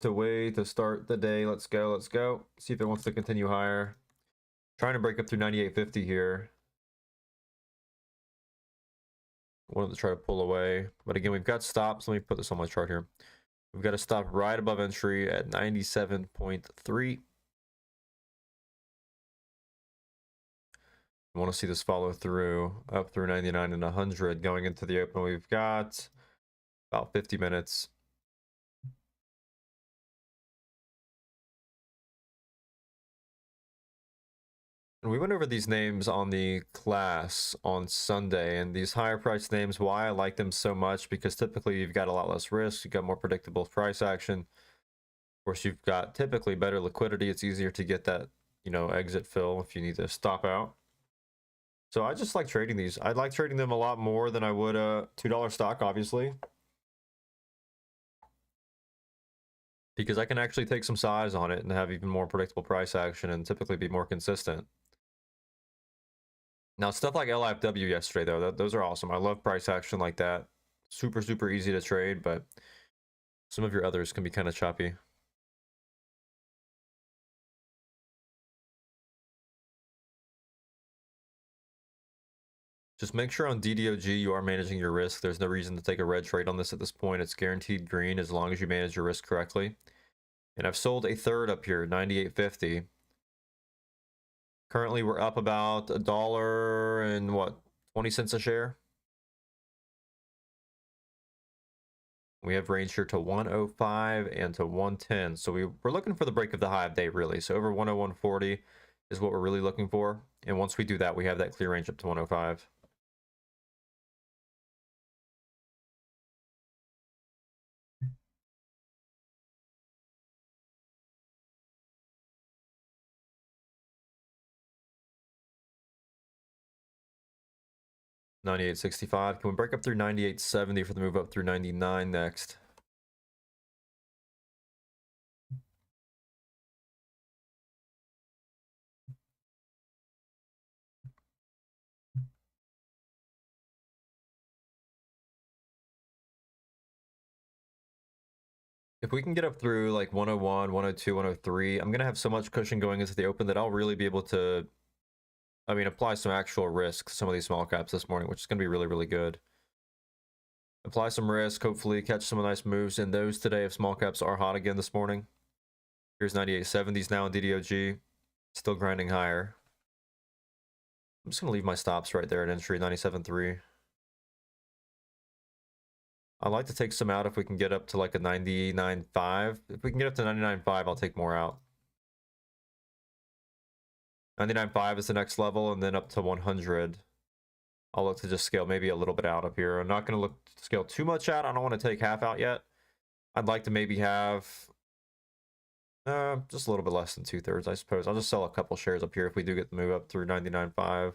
to way to start the day. Let's go. Let's go. See if it wants to continue higher. Trying to break up through 98.50 here. Wanted to try to pull away. But again, we've got stops. Let me put this on my chart here. We've got to stop right above entry at 97.3. I want to see this follow through up through 99 and 100 going into the open. We've got about 50 minutes. And we went over these names on the class on Sunday, and these higher price names, why I like them so much, because typically you've got a lot less risk, you've got more predictable price action. Of course, you've got typically better liquidity. It's easier to get that, exit fill if you need to stop out. So I just like trading these. I like trading them a lot more than I would a $2 stock, obviously, because I can actually take some size on it and have even more predictable price action and typically be more consistent. Now, stuff like LFW yesterday, though, those are awesome. I love price action like that. Super, super easy to trade, but some of your others can be kind of choppy. Just make sure on DDOG you are managing your risk. There's no reason to take a red trade on this at this point. It's guaranteed green as long as you manage your risk correctly. And I've sold a third up here, 98.50. Currently, we're up about $1 and what, 20 cents a share. We have range here to 105 and to 110. So we're looking for the break of the high of day, really. So over 101.40 is what we're really looking for. And once we do that, we have that clear range up to 105. $98.65. Can we break up through 98.70 for the move up through 99 next? If we can get up through like 101, 102, 103, I'm going to have so much cushion going into the open that I'll really be able to, apply some actual risk to some of these small caps this morning, which is going to be really, really good. Apply some risk, hopefully catch some nice moves in those today if small caps are hot again this morning. Here's 98.70s now in DDOG, still grinding higher. I'm just going to leave my stops right there at entry, 97.3. I'd like to take some out if we can get up to like a 99.5. If we can get up to 99.5, I'll take more out. 99.5 is the next level, and then up to 100. I'll look to just scale maybe a little bit out up here. I'm not going to look to scale too much out. I don't want to take half out yet. I'd like to maybe have just a little bit less than 2/3, I suppose. I'll just sell a couple shares up here if we do get the move up through 99.5.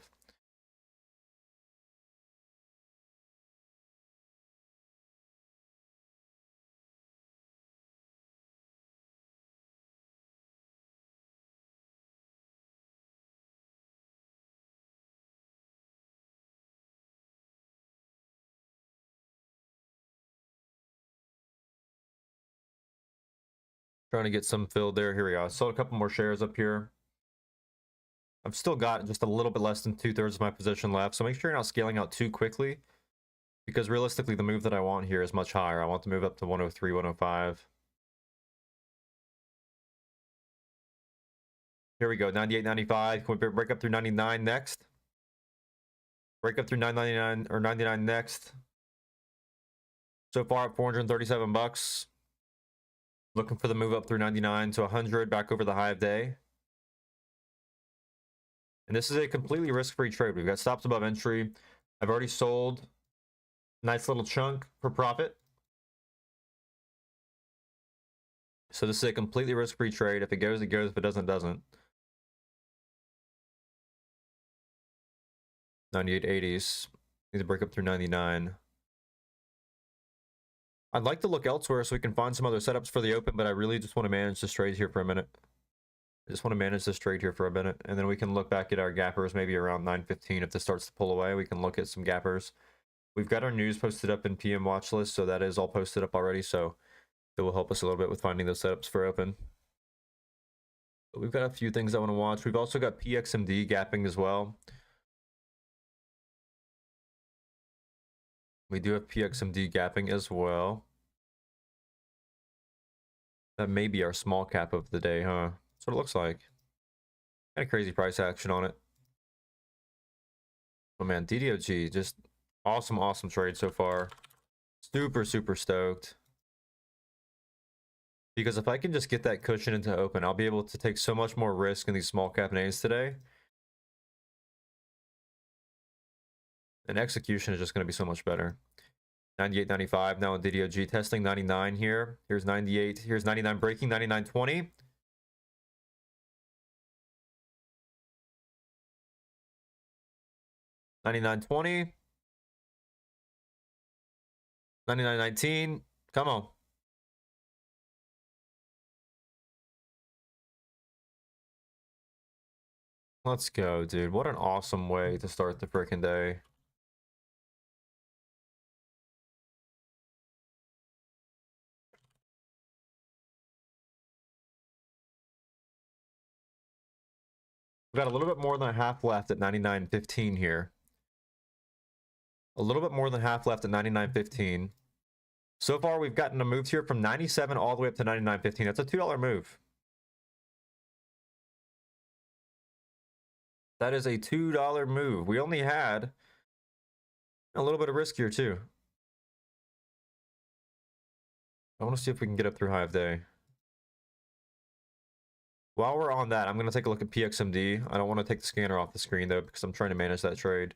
Trying to get some filled there. Here we go. I sold a couple more shares up here. I've still got just a little bit less than 2/3 of my position left. So make sure you're not scaling out too quickly, because realistically, the move that I want here is much higher. I want to move up to 103, 105. Here we go. 98.95. Can we break up through 99 next? Break up through 999 or 99 next. So far at 437 bucks. Looking for the move up through 99 to 100, back over the high of day. And this is a completely risk-free trade. We've got stops above entry. I've already sold. Nice little chunk for profit. So this is a completely risk-free trade. If it goes, it goes. If it doesn't, it doesn't. 98.80s. Need to break up through 99. I'd like to look elsewhere so we can find some other setups for the open, but I really just want to manage this trade here for a minute. I just want to manage this trade here for a minute, and then we can look back at our gappers maybe around 9:15. If this starts to pull away, we can look at some gappers. We've got our news posted up in PM watch list, so that is all posted up already. So It will help us a little bit with finding those setups for open. But we've got a few things I want to watch. We've also got PXMD gapping as well. We do have PXMD gapping as well. That may be our small cap of the day, huh? That's what it looks like. Kind of crazy price action on it. Oh man, DDOG, just awesome, awesome trade so far. Super, super stoked. Because if I can just get that cushion into open, I'll be able to take so much more risk in these small cap names today. And execution is just going to be so much better. 98, 95 now on DDOG, testing 99 here. Here's 98, here's 99 breaking, 99, 20. $99.20, $99.19. Come on. Let's go, dude. What an awesome way to start the freaking day. We've got a little bit more than a half left at 99.15 here. A little bit more than half left at 99.15. So far, we've gotten a move here from 97 all the way up to 99.15. That's a $2 move. That is a $2 move. We only had a little bit of risk here, too. I want to see if we can get up through high of day. While we're on that, I'm going to take a look at PXMD. I don't want to take the scanner off the screen, though, because I'm trying to manage that trade.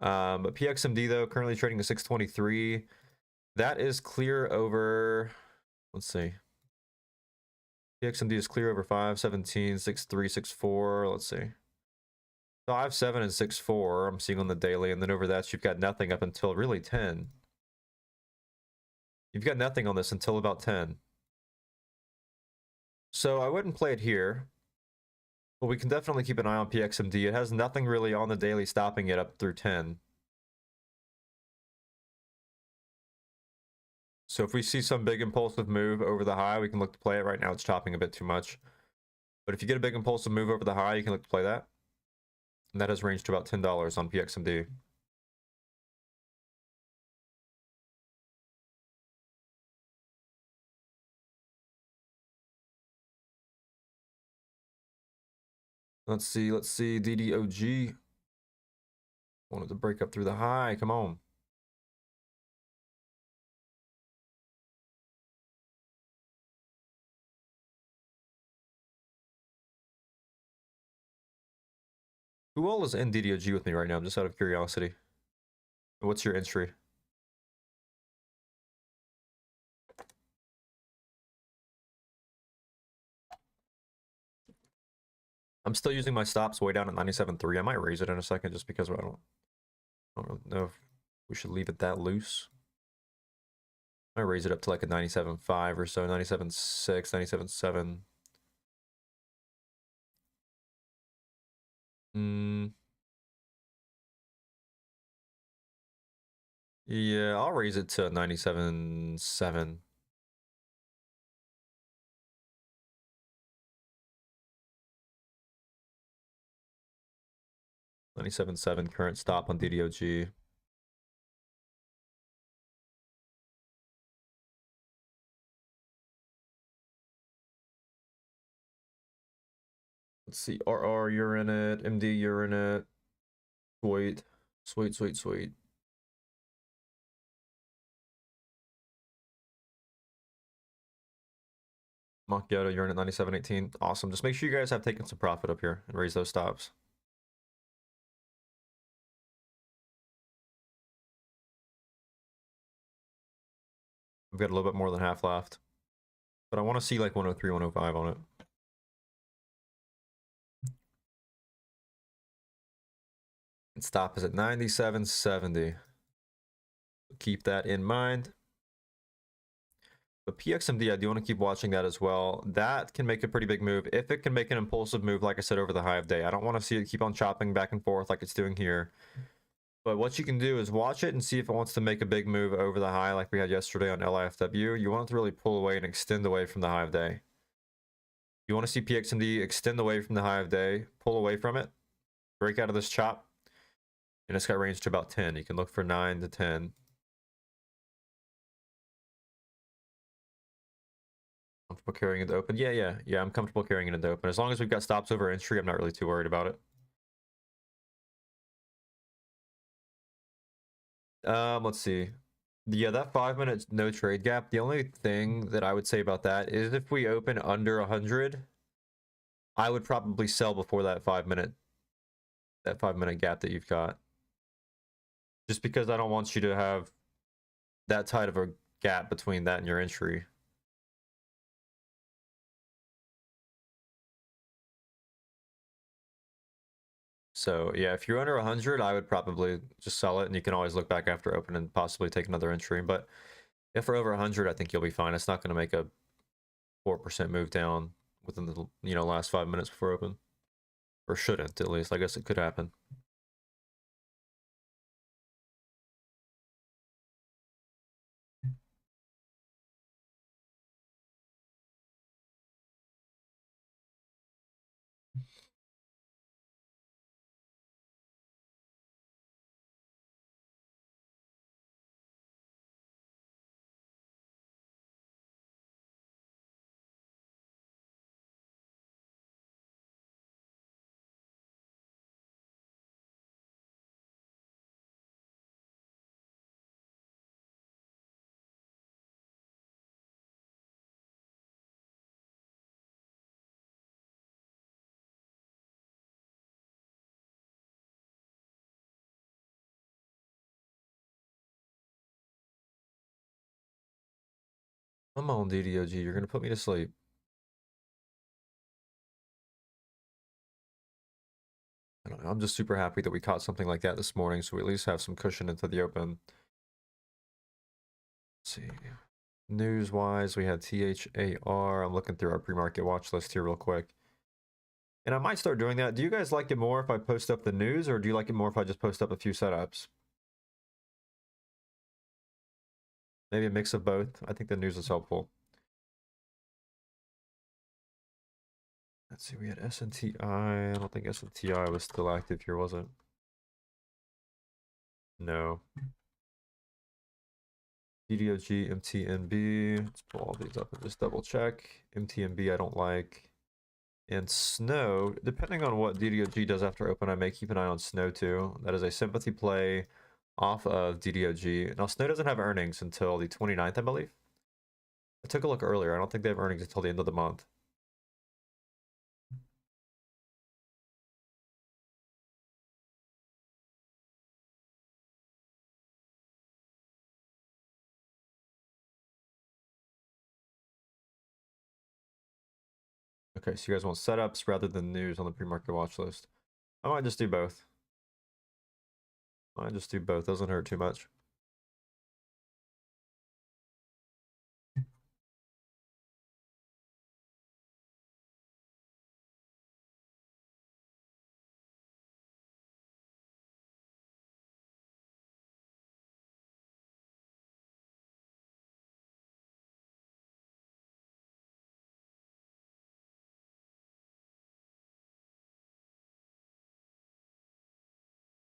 But PXMD, though, currently trading at 623. That is clear over, let's see. PXMD is clear over 517, 63, 64. Let's see. 5.7 and 6.4 I'm seeing on the daily, and then over that you've got nothing up until really 10. You've got nothing on this until about 10. So I wouldn't play it here, but we can definitely keep an eye on PXMD. It has nothing really on the daily stopping it up through 10. So if we see some big impulsive move over the high, we can look to play it. Right now it's chopping a bit too much. But if you get a big impulsive move over the high, you can look to play that. And that has ranged to about $10 on PXMD. Let's see, DDOG. Wanted to break up through the high, come on. Who all is in DDOG with me right now? I'm just out of curiosity. What's your entry? I'm still using my stops way down at 97.3. I might raise it in a second just because I don't really know if we should leave it that loose. I might raise it up to like a 97.5 or so, 97.6, 97.7. Yeah, I'll raise it to 97.7. $97.7 current stop on DDOG. Let's see, RR, you're in it. MD, you're in it. Sweet. Sweet, sweet, sweet. Macchiato, you're in at 97.18. Awesome. Just make sure you guys have taken some profit up here and raise those stops. We've got a little bit more than half left. But I want to see like 103, 105 on it. And stop is at 97.70. Keep that in mind. But PXMD, I do want to keep watching that as well. That can make a pretty big move. If it can make an impulsive move, like I said, over the high of day. I don't want to see it keep on chopping back and forth like it's doing here. But what you can do is watch it and see if it wants to make a big move over the high like we had yesterday on LIFW. You want it to really pull away and extend away from the high of day. You want to see PXMD extend away from the high of day, pull away from it, break out of this chop, and it's got range to about 10. You can look for 9 to 10. Comfortable carrying it open? Yeah, I'm comfortable carrying it into open. As long as we've got stops over entry, I'm not really too worried about it. Let's see. Yeah, that 5-minute no trade gap. The only thing that I would say about that is if we open under 100, I would probably sell before that 5-minute gap that you've got. Just because I don't want you to have that tight of a gap between that and your entry. So yeah, if you're under 100, I would probably just sell it, and you can always look back after open and possibly take another entry. But if we're over 100, I think you'll be fine. It's not going to make a 4% move down within the last 5 minutes before open, or shouldn't at least. I guess it could happen. Come on, DDOG, you're gonna put me to sleep. I don't know. I'm just super happy that we caught something like that this morning, so we at least have some cushion into the open. Let's see. News-wise, we had THAR. I'm looking through our pre-market watch list here real quick. And I might start doing that. Do you guys like it more if I post up the news, or do you like it more if I just post up a few setups? Maybe a mix of both. I think the news is helpful. Let's see, we had SNTI. I don't think SNTI was still active here, was it? No. DDOG, MTNB. Let's pull all these up and just double check. MTNB I don't like. And Snow, depending on what DDOG does after open, I may keep an eye on Snow too. That is a sympathy play off of DDOG. Now, Snow doesn't have earnings until the 29th, I believe. I took a look earlier. I don't think they have earnings until the end of the month. Okay, so you guys want setups rather than news on the pre-market watch list. I might just do both. Doesn't hurt too much.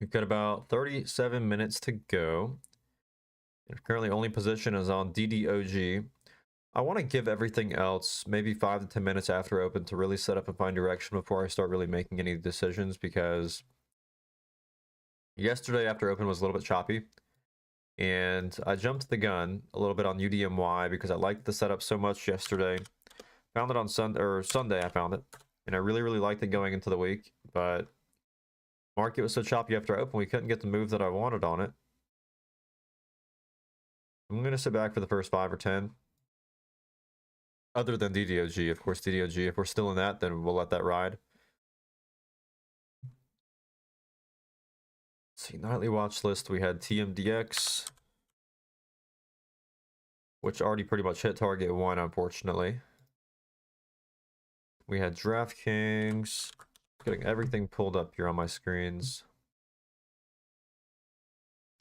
We've got about 37 minutes to go. And currently only position is on DDOG. I want to give everything else maybe 5 to 10 minutes after open to really set up and find direction before I start really making any decisions, because yesterday after open was a little bit choppy. And I jumped the gun a little bit on UDMY because I liked the setup so much yesterday. Found it on Sunday, I found it. And I really, really liked it going into the week. But market was so choppy after open, we couldn't get the move that I wanted on it. I'm going to sit back for the first 5 or 10. Other than DDOG, of course, DDOG. If we're still in that, then we'll let that ride. Let's see, nightly watch list, we had TMDX, which already pretty much hit target 1, unfortunately. We had DraftKings. Getting everything pulled up here on my screens.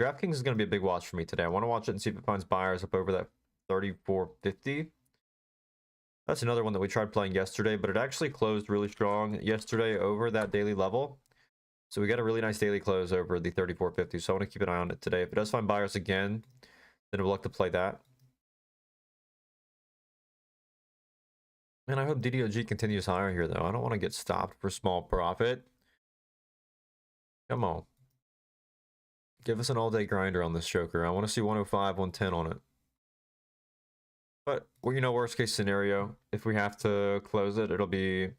DraftKings is going to be a big watch for me today. I want to watch it and see if it finds buyers up over that 34.50. That's another one that we tried playing yesterday, but it actually closed really strong yesterday over that daily level. So we got a really nice daily close over the 34.50. So I want to keep an eye on it today. If it does find buyers again, then we'll look to play that. And I hope DDOG continues higher here, though. I don't want to get stopped for small profit. Come on. Give us an all-day grinder on this choker. I want to see 105, 110 on it. But, well, you know, worst case scenario, if we have to close it, it'll be a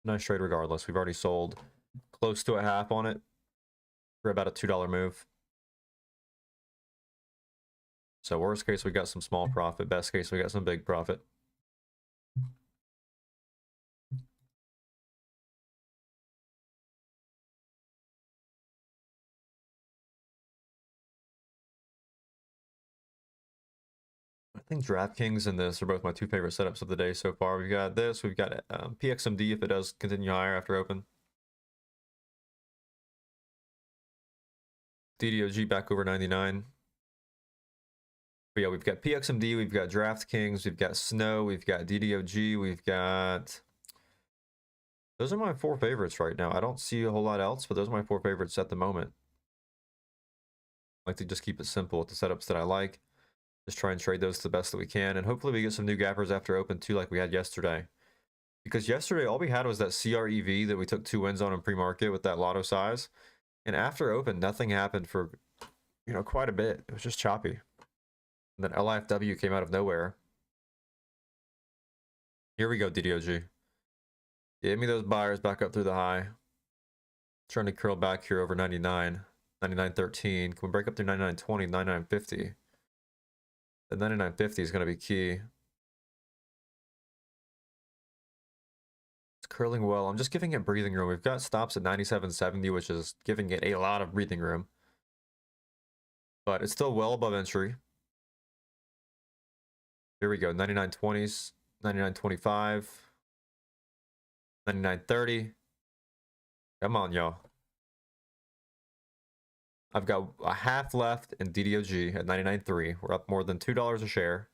nice trade regardless. We've already sold close to a half on it for about a $2 move. So worst case, we got some small profit. Best case, we got some big profit. I think DraftKings and this are both my two favorite setups of the day so far. We've got this. We've got PXMD if it does continue higher after open. DDOG back over 99. But yeah, we've got PXMD, we've got DraftKings, we've got Snow, we've got DDOG, we've got... Those are my four favorites right now. I don't see a whole lot else, but those are my four favorites at the moment. I like to just keep it simple with the setups that I like. Just try and trade those to the best that we can. And hopefully we get some new gappers after open too, like we had yesterday. Because yesterday, all we had was that CREV that we took 2 wins on in pre-market with that lotto size. And after open, nothing happened for, you know, quite a bit. It was just choppy. And then LIFW came out of nowhere. Here we go, DDOG. Give me those buyers back up through the high. Trying to curl back here over 99. 99.13. Can we break up through 99.20, 99.50? The 99.50 is going to be key. It's curling well. I'm just giving it breathing room. We've got stops at 97.70, which is giving it a lot of breathing room. But it's still well above entry. Here we go. 99.20s, 99.25, 99.30. Come on, y'all. I've got a half left in DDOG at 99.3. We're up more than $2 a share.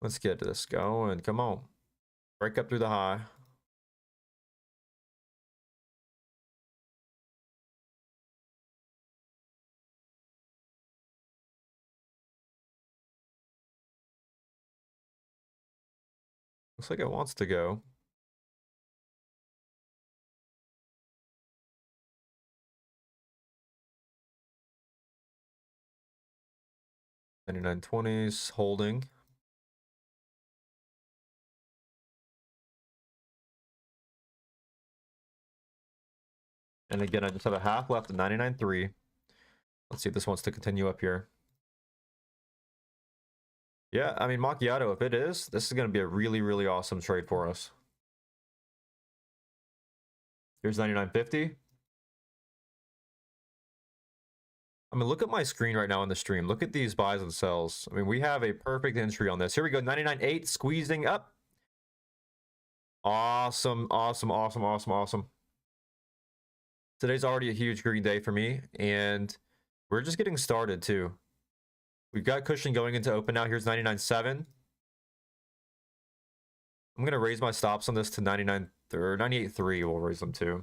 Let's get this going. Come on. Break up through the high. Looks like it wants to go. $99.20s holding. And again, I just have a half left at 99.3. Let's see if this wants to continue up here. Yeah, I mean, Macchiato, if it is, this is going to be a really, really awesome trade for us. Here's 99.50. I mean, look at my screen right now on the stream. Look at these buys and sells. I mean, we have a perfect entry on this. Here we go, 99.8, squeezing up. Awesome, awesome, awesome, awesome, awesome. Today's already a huge green day for me, and we're just getting started, too. We've got cushion going into open now. Here's 99.7. I'm going to raise my stops on this to 99 or 98.3. We'll raise them to.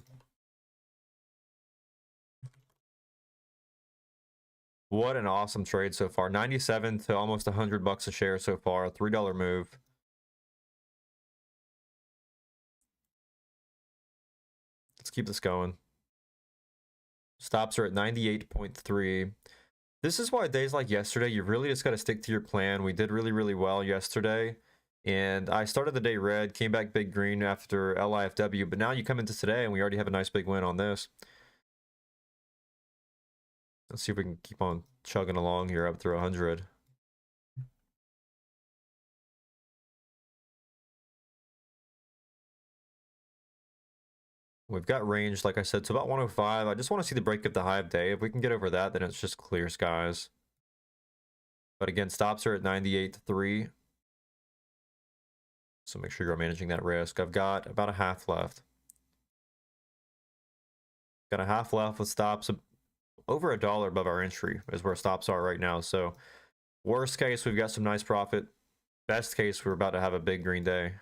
What an awesome trade so far. 97 to almost $100 a share so far. A $3 move. Let's keep this going. Stops are at 98.3. This is why days like yesterday, you really just got to stick to your plan. We did really, really well yesterday. And I started the day red, came back big green after LIFW. But now you come into today and we already have a nice big win on this. Let's see if we can keep on chugging along here up through 100. We've got range, like I said, to about 105. I just want to see the break of the high of day. If we can get over that, then it's just clear skies. But again, stops are at 98.3. So make sure you're managing that risk. I've got about a half left. Got a half left with stops over $1 above our entry is where stops are right now. So worst case, we've got some nice profit. Best case, we're about to have a big green day.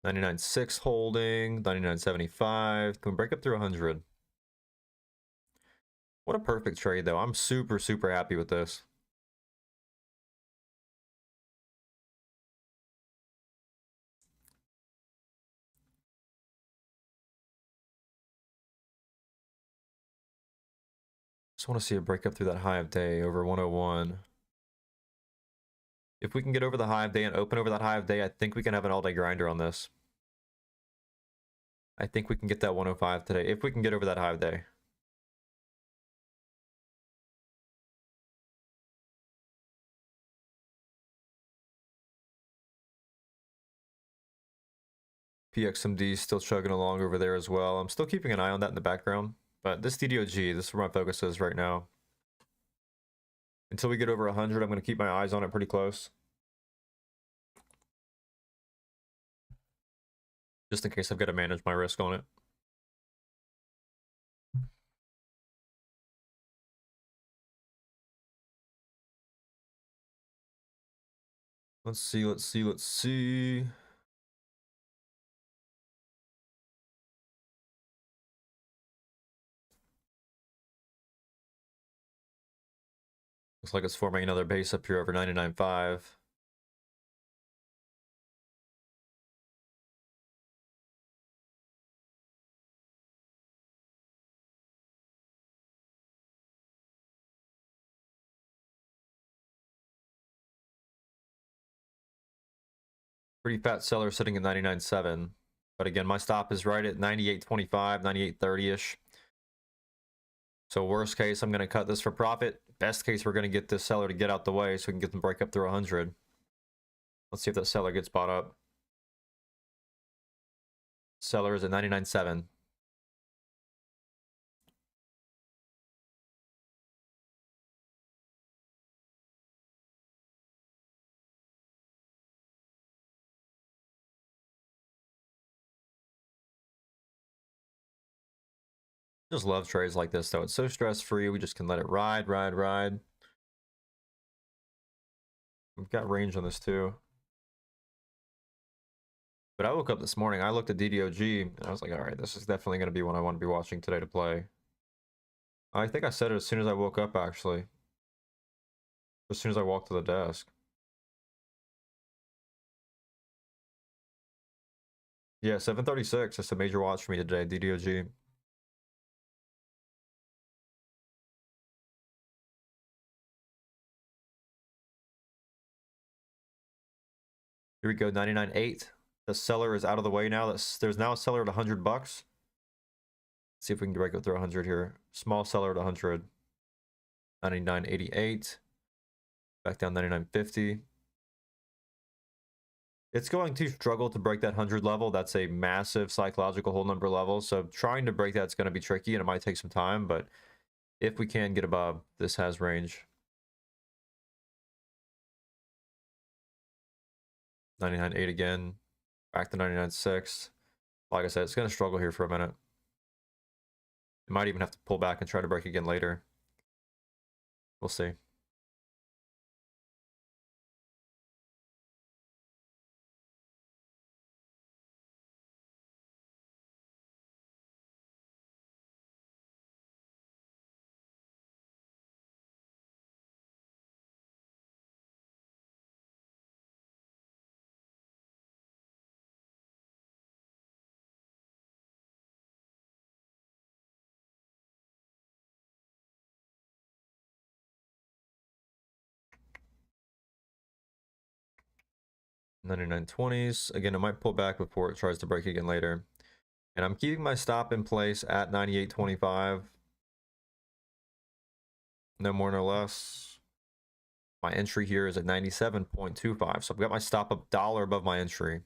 $99.6 holding, $99.75. Can we break up through 100? What a perfect trade, though. I'm super, super happy with this. Just want to see a break up through that high of day over 101. If we can get over the high of day and open over that high of day, I think we can have an all-day grinder on this. I think we can get that 105 today, if we can get over that high of day. PXMD is still chugging along over there as well. I'm still keeping an eye on that in the background. But this DDOG, this is where my focus is right now. Until we get over 100, I'm going to keep my eyes on it pretty close. Just in case I've got to manage my risk on it. Let's see. Looks like it's forming another base up here over 99.5. Pretty fat seller sitting at 99.7. But again, my stop is right at 98.25, 98.30-ish. So worst case, I'm going to cut this for profit. Best case, we're going to get this seller to get out the way so we can get them break up through 100. Let's see if that seller gets bought up. Seller is at 99.7. Just love trades like this, though. It's so stress-free. We just can let it ride. We've got range on this, too. But I woke up this morning, I looked at DDOG, and I was like, all right, this is definitely going to be one I want to be watching today to play. I think I said it as soon as I woke up, actually. As soon as I walked to the desk. Yeah, 7:36. That's a major watch for me today, DDOG. Here we go, 99.8. The seller is out of the way now. There's now a seller at $100. Let's see if we can break it through 100 here. Small seller at 100. 99.88. Back down 99.50. It's going to struggle to break that 100 level. That's a massive psychological whole number level. So trying to break that's going to be tricky and it might take some time. But if we can get above, this has range. 99.8 again. Back to 99.6. Like I said, it's going to struggle here for a minute. It might even have to pull back and try to break again later. We'll see. $99.20s. Again, it might pull back before it tries to break again later. And I'm keeping my stop in place at 98.25. No more, no less. My entry here is at 97.25. So I've got my stop $1 above my entry.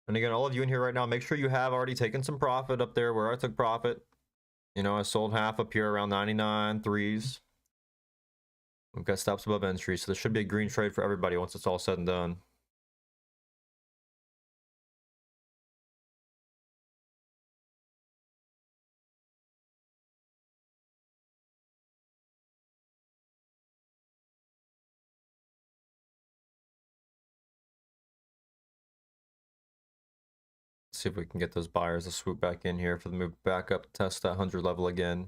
And again, all of you in here right now, make sure you have already taken some profit up there where I took profit. You know, I sold half up here around 99 threes. We've got stops above entry, so this should be a green trade for everybody once it's all said and done. Let's see if we can get those buyers to swoop back in here for the move back up, test that 100 level again.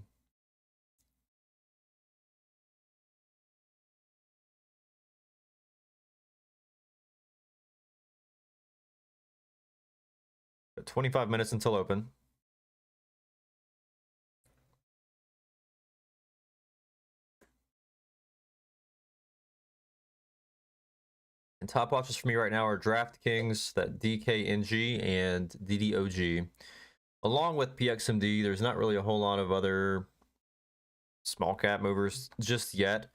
Got 25 minutes until open. And top watches for me right now are DraftKings, that DKNG, and DDOG. Along with PXMD, there's not really a whole lot of other small cap movers just yet.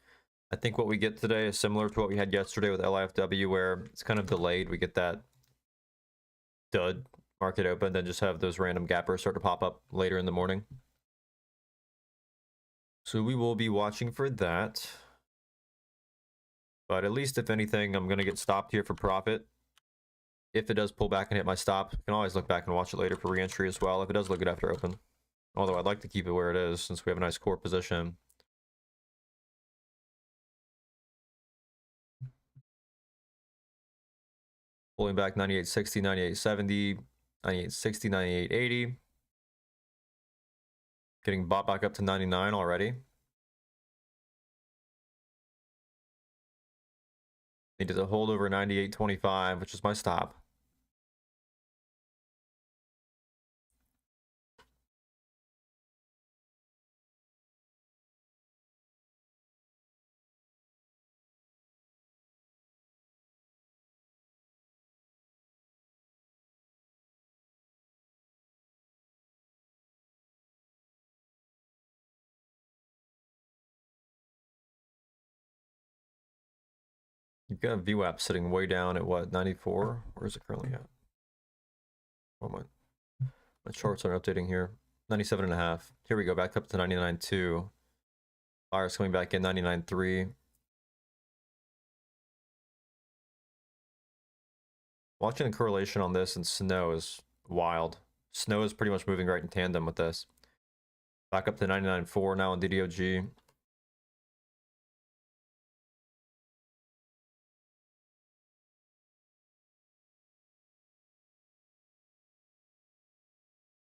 I think what we get today is similar to what we had yesterday with LIFW, where it's kind of delayed. We get that dud market open, then just have those random gappers start to pop up later in the morning. So we will be watching for that. But at least, if anything, I'm going to get stopped here for profit. If it does pull back and hit my stop, I can always look back and watch it later for re-entry as well, if it does look good after open. Although I'd like to keep it where it is, since we have a nice core position. Pulling back 98.60, 98.70, 98.60, 98.80. Getting bought back up to 99 already. Needed to hold over 98.25, which is my stop. You've got a VWAP sitting way down at what, 94? Where is it currently at? Oh, my charts are updating here. 97.5. Here we go, back up to 99.2. Buyers coming back in 99.3. Watching the correlation on this and snow is wild. Snow is pretty much moving right in tandem with this. Back up to 99.4 now on DDOG.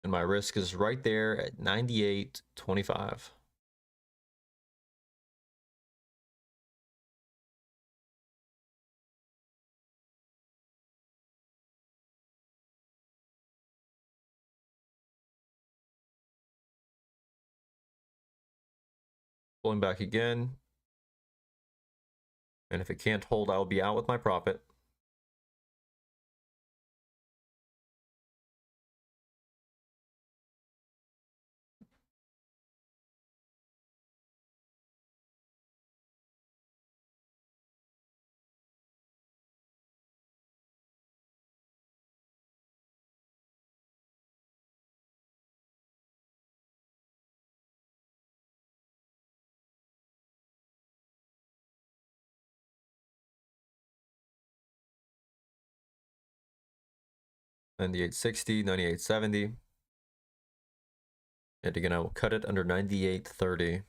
And my risk is right there at 98.25. Pulling back again. And if it can't hold, I'll be out with my profit. And the 98.60, 98.70. And again, I will cut it under 98.30.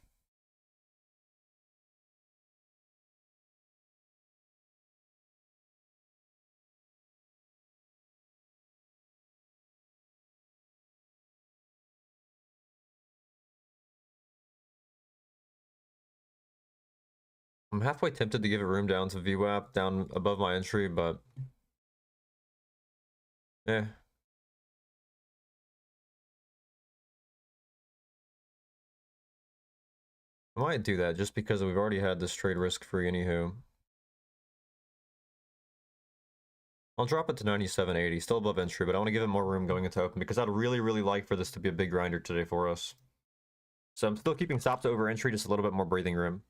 I'm halfway tempted to give it room down to VWAP, down above my entry, but eh. I might do that just because we've already had this trade risk-free anywho. I'll drop it to 97.80, still above entry, but I want to give it more room going into open because I'd really, really like for this to be a big grinder today for us. So I'm still keeping stops over entry, just a little bit more breathing room.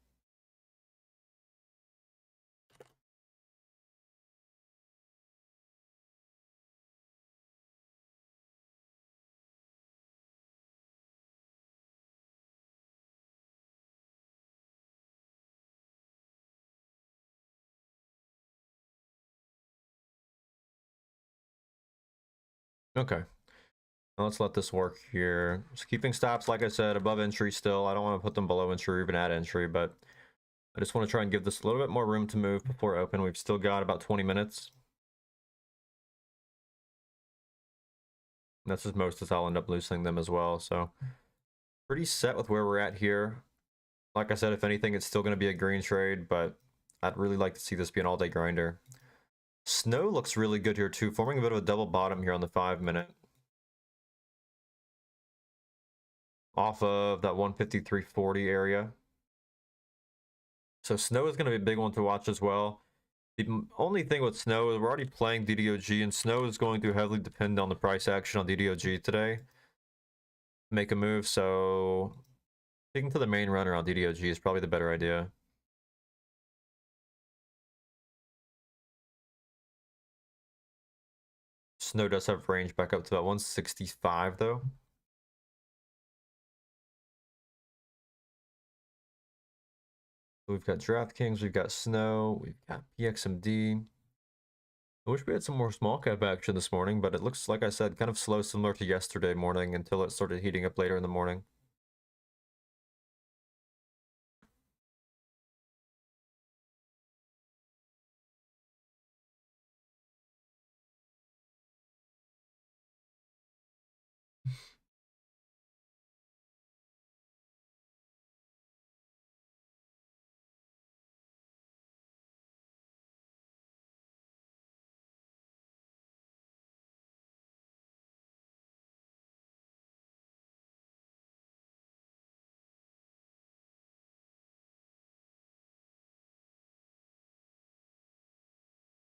Okay. Now let's let this work here. Just keeping stops, like I said, above entry still. I don't want to put them below entry or even at entry, but I just want to try and give this a little bit more room to move before open. We've still got about 20 minutes. And that's as most as I'll end up loosening them as well. So pretty set with where we're at here. Like I said, if anything, it's still going to be a green trade, but I'd really like to see this be an all-day grinder. Snow looks really good here too, forming a bit of a double bottom here on the 5-minute. Off of that 153.40 area. So Snow is going to be a big one to watch as well. The only thing with Snow is we're already playing DDOG, and Snow is going to heavily depend on the price action on DDOG today. Make a move, so sticking to the main runner on DDOG is probably the better idea. Snow does have range back up to about 165 though. We've got DraftKings, we've got Snow, we've got PXMD. I wish we had some more small cap action this morning, but it looks, like I said, kind of slow, similar to yesterday morning until it started heating up later in the morning.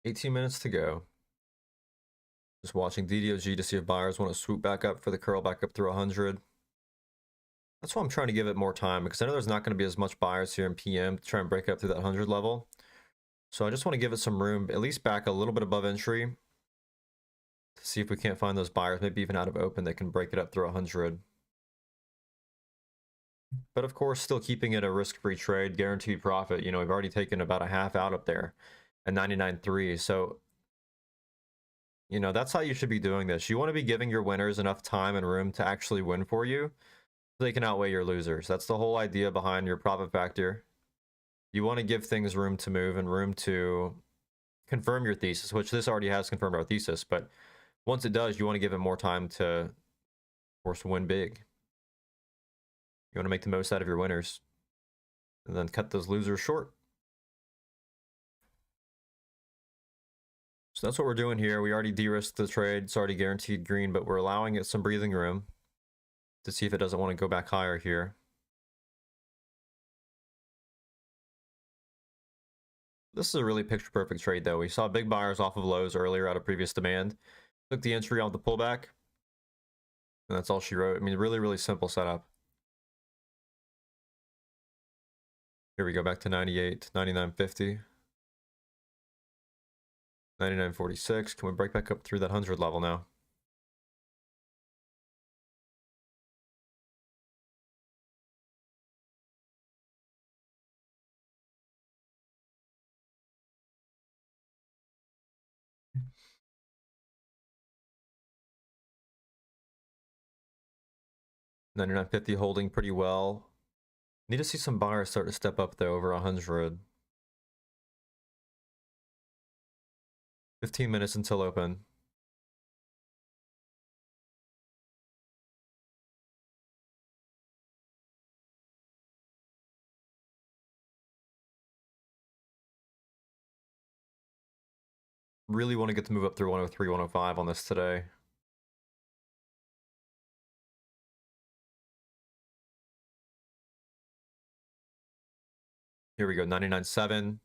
$18 to go. Just watching DDOG to see if buyers want to swoop back up for the curl back up through 100. That's why I'm trying to give it more time, because I know there's not going to be as much buyers here in PM to try and break up through that 100 level. So I just want to give it some room, at least back a little bit above entry, to see if we can't find those buyers, maybe even out of open, that can break it up through 100. But of course, still keeping it a risk-free trade, guaranteed profit. You know, we've already taken about a half out up there at 99.3. So, you know, that's how you should be doing this. You want to be giving your winners enough time and room to actually win for you, so they can outweigh your losers. That's the whole idea behind your profit factor. You want to give things room to move and room to confirm your thesis, which this already has confirmed our thesis. But once it does, you want to give it more time to, of course, win big. You want to make the most out of your winners and then cut those losers short. So that's what we're doing here. We already de-risked the trade. It's already guaranteed green, but we're allowing it some breathing room to see if it doesn't want to go back higher here. This is a really picture-perfect trade, though. We saw big buyers off of lows earlier out of previous demand. Took the entry on the pullback. And that's all she wrote. I mean, really, really simple setup. Here we go back to 98, 99.50. 99.46. Can we break back up through that 100 level now? $99.50 holding pretty well. Need to see some buyers start to step up though over 100. 15 minutes until open. Really want to get the move up through 103, 105 on this today. Here we go, 99.7.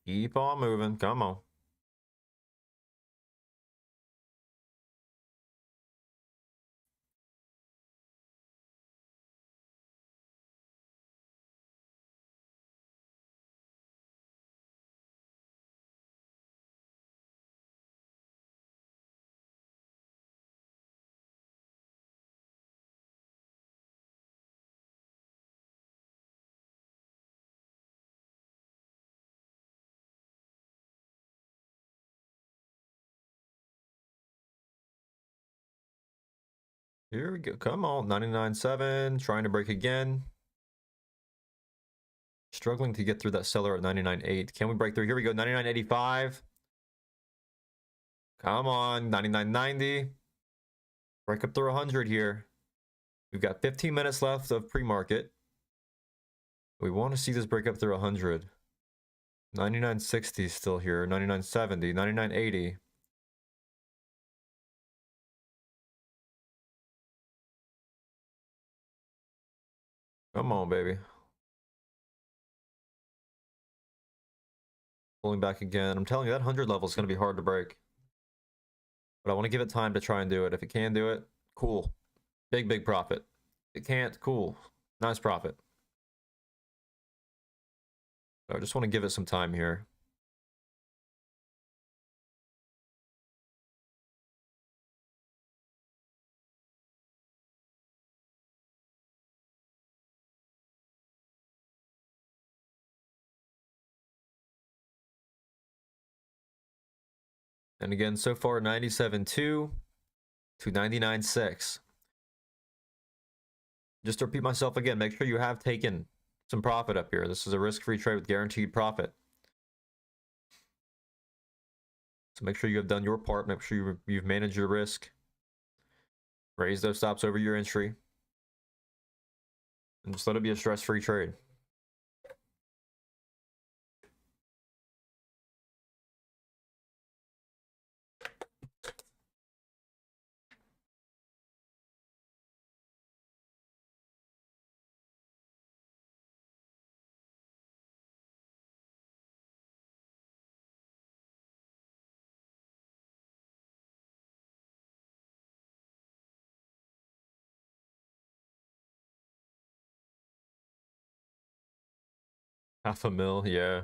Keep on moving, come on. Here we go. Come on. 99.7. Trying to break again. Struggling to get through that seller at 99.8. Can we break through? Here we go. 99.85. Come on. 99.90. Break up through 100 here. We've got 15 minutes left of pre-market. We want to see this break up through 100. 99.60 still here. 99.70. 99.80. Come on, baby. Pulling back again. I'm telling you, that 100 level is going to be hard to break. But I want to give it time to try and do it. If it can do it, cool. Big profit. If it can't, cool. Nice profit. So I just want to give it some time here. And again, so far 97.2 to 99.6. Just to repeat myself again, make sure you have taken some profit up here. This is a risk-free trade with guaranteed profit. So make sure you have done your part. Make sure you've managed your risk. Raise those stops over your entry. And just let it be a stress-free trade. Half a mil, yeah.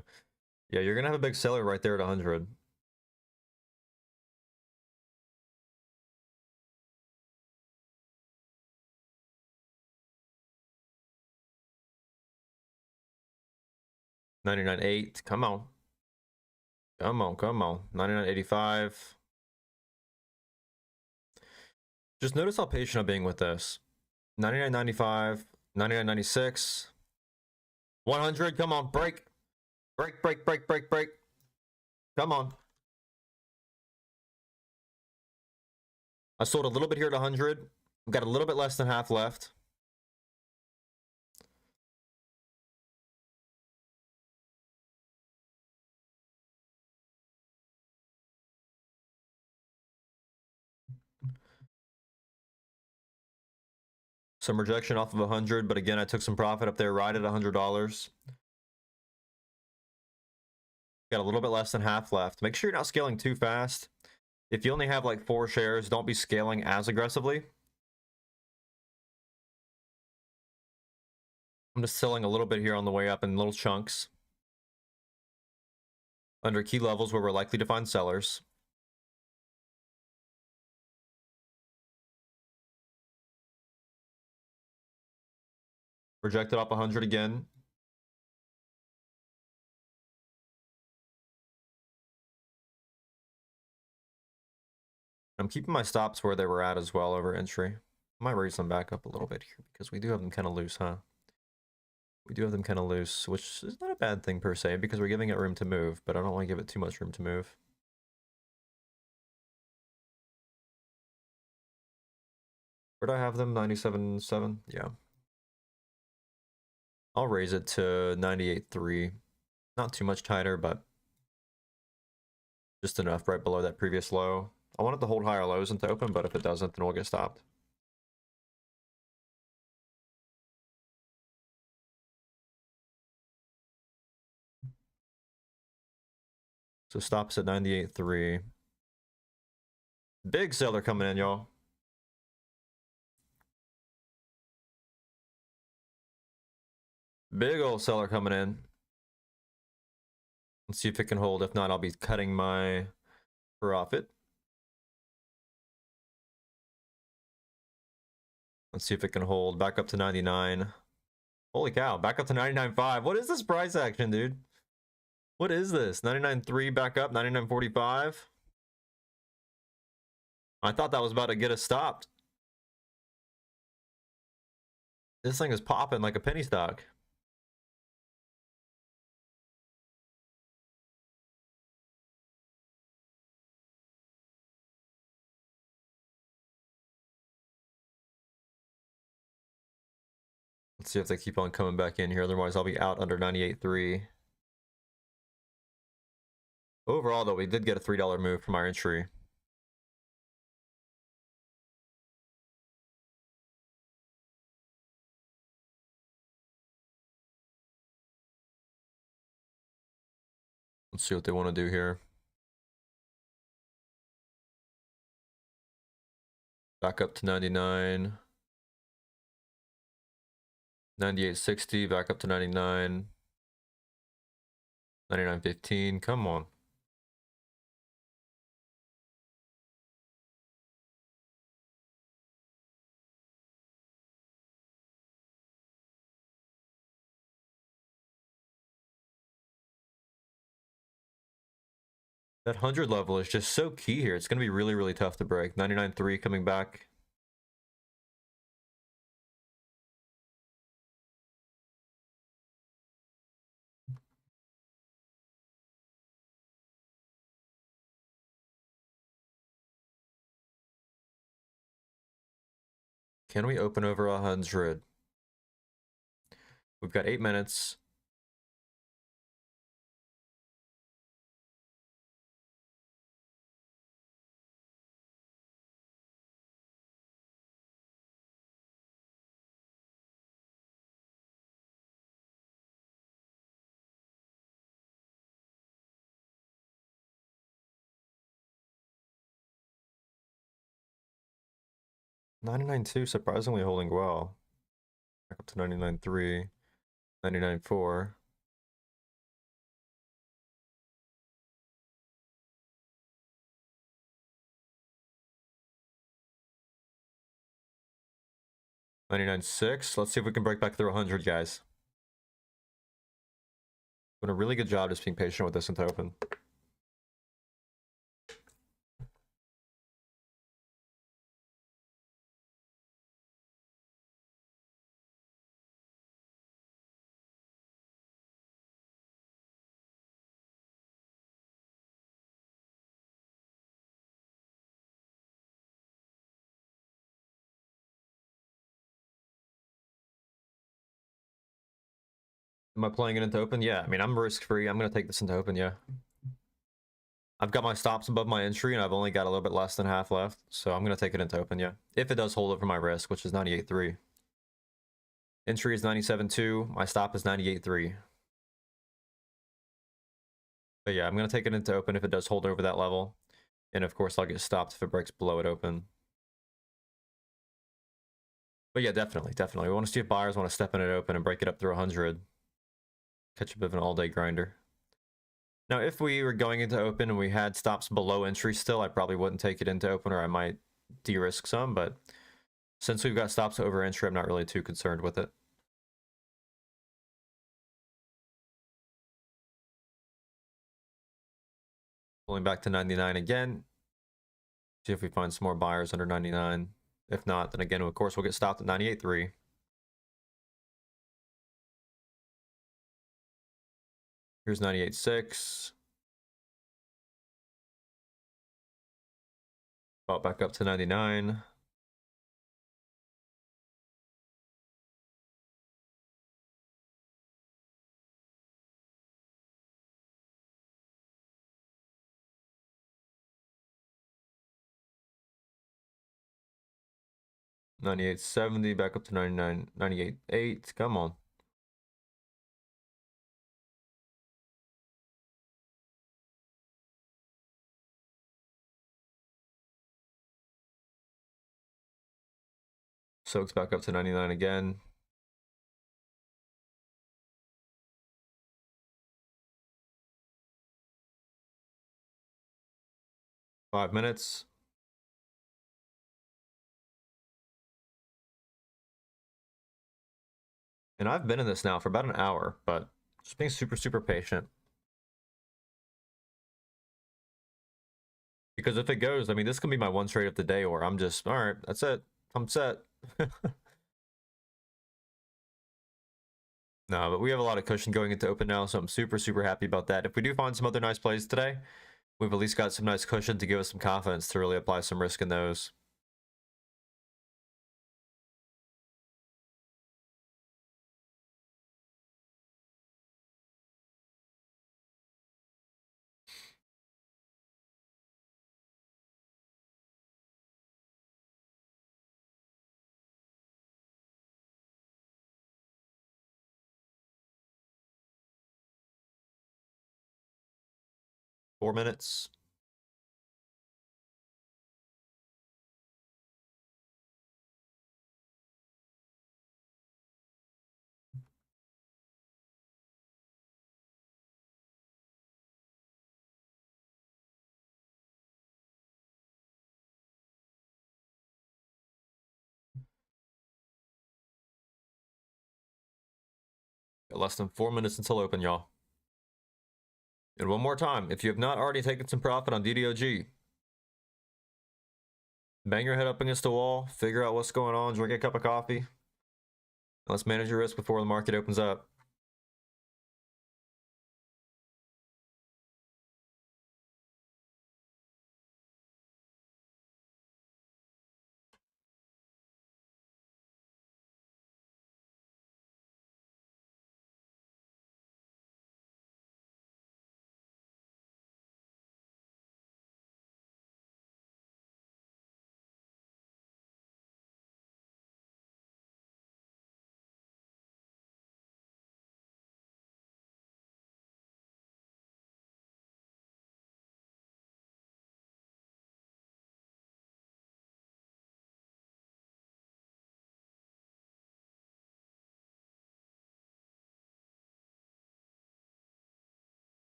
Yeah, you're gonna have a big seller right there at 100. $99.8. Come on. Come on. 99.85. Just notice how patient I'm being with this. 99.95, 99.96, 100. Come on, break. Break. Come on. I sold a little bit here at 100. I've got a little bit less than half left. Some rejection off of 100, but again, I took some profit up there right at $100. Got a little bit less than half left. Make sure you're not scaling too fast. If you only have like 4 shares, don't be scaling as aggressively. I'm just selling a little bit here on the way up in little chunks. Under key levels where we're likely to find sellers. Rejected off 100 again. I'm keeping my stops where they were at as well over entry. I might raise them back up a little bit here because we do have them kind of loose, huh? We do have them kind of loose, which is not a bad thing per se because we're giving it room to move, but I don't want to give it too much room to move. Where do I have them? 97.7? Yeah. I'll raise it to 98.3. Not too much tighter, but just enough right below that previous low. I want it to hold higher lows into open, but if it doesn't, then we'll get stopped. So stops at 98.3. Big seller coming in, y'all. Big old seller coming in. Let's see if it can hold. If not, I'll be cutting my profit. Let's see if it can hold. Back up to 99. Holy cow, back up to 99.5. What is this price action, dude? What is this? 99.3 back up, 99.45. I thought that was about to get us stopped. This thing is popping like a penny stock. Let's see if they keep on coming back in here. Otherwise, I'll be out under 98.3. Overall, though, we did get a $3 move from our entry. Let's see what they want to do here. Back up to 99. 98.60, back up to 99. 99.15, come on. That 100 level is just so key here. It's going to be really, really tough to break. 99.3 coming back. Can we open over 100? We've got 8 minutes. $99.2 surprisingly holding well. Back up to 99.3, 99.4. $99.6. Let's see if we can break back through 100, guys. Doing a really good job just being patient with this into open. Am I playing it into open? Yeah, I mean, I'm risk-free. I'm going to take this into open, yeah. I've got my stops above my entry, and I've only got a little bit less than half left. So I'm going to take it into open, yeah. If it does hold over my risk, which is 98.3. Entry is 97.2. My stop is 98.3. But yeah, I'm going to take it into open if it does hold over that level. And of course, I'll get stopped if it breaks below it open. But yeah, definitely. We want to see if buyers want to step in it open and break it up through 100. Catch a bit of an all-day grinder. Now, if we were going into open and we had stops below entry still, I probably wouldn't take it into open, or I might de-risk some. But since we've got stops over entry, I'm not really too concerned with it. Pulling back to 99 again. See if we find some more buyers under 99. If not, then again, of course, we'll get stopped at 98.3. Here's 98.6. Bought back up to 99. $98.70, back up to 99, 98.8. Come on. Soaks back up to 99 again. Five minutes. And I've been in this now for about an hour, but just being super, super patient. Because if it goes, I mean, this can be my one trade of the day, or I'm just, all right, that's it. I'm set. No, but we have a lot of cushion going into open now, so I'm super, super happy about that. If we do find some other nice plays today, we've at least got some nice cushion to give us some confidence to really apply some risk in those. Four minutes. Got less than 4 minutes until open, y'all. And one more time, if you have not already taken some profit on DDOG, bang your head up against the wall, figure out what's going on, drink a cup of coffee. Let's manage your risk before the market opens up.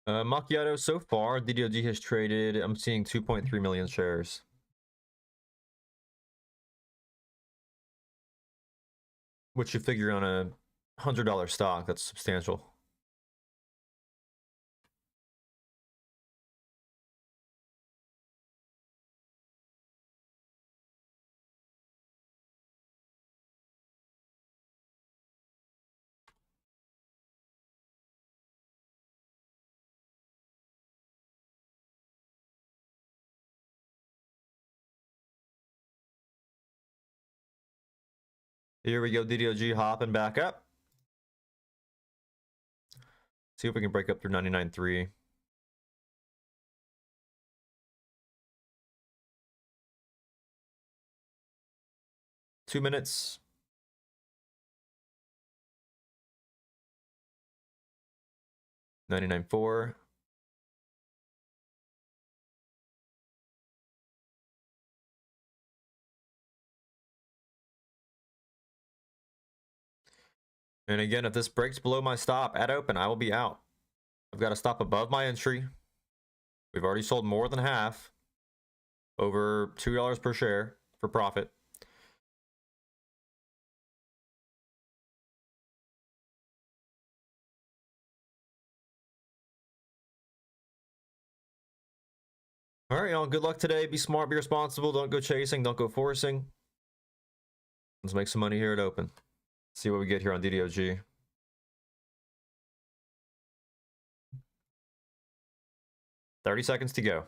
Macchiato, so far, DDOG has traded, I'm seeing 2.3 million shares. Which you figure on a $100 stock, that's substantial. Here we go, DDOG hopping back up. See if we can break up through 99.3. Two minutes. 99.4. And again, if this breaks below my stop at open, I will be out. I've got to stop above my entry. We've already sold more than half, over $2 per share for profit. All right, y'all. Good luck today. Be smart, be responsible. Don't go chasing. Don't go forcing. Let's make some money here at open. See what we get here on DDOG. 30 seconds to go.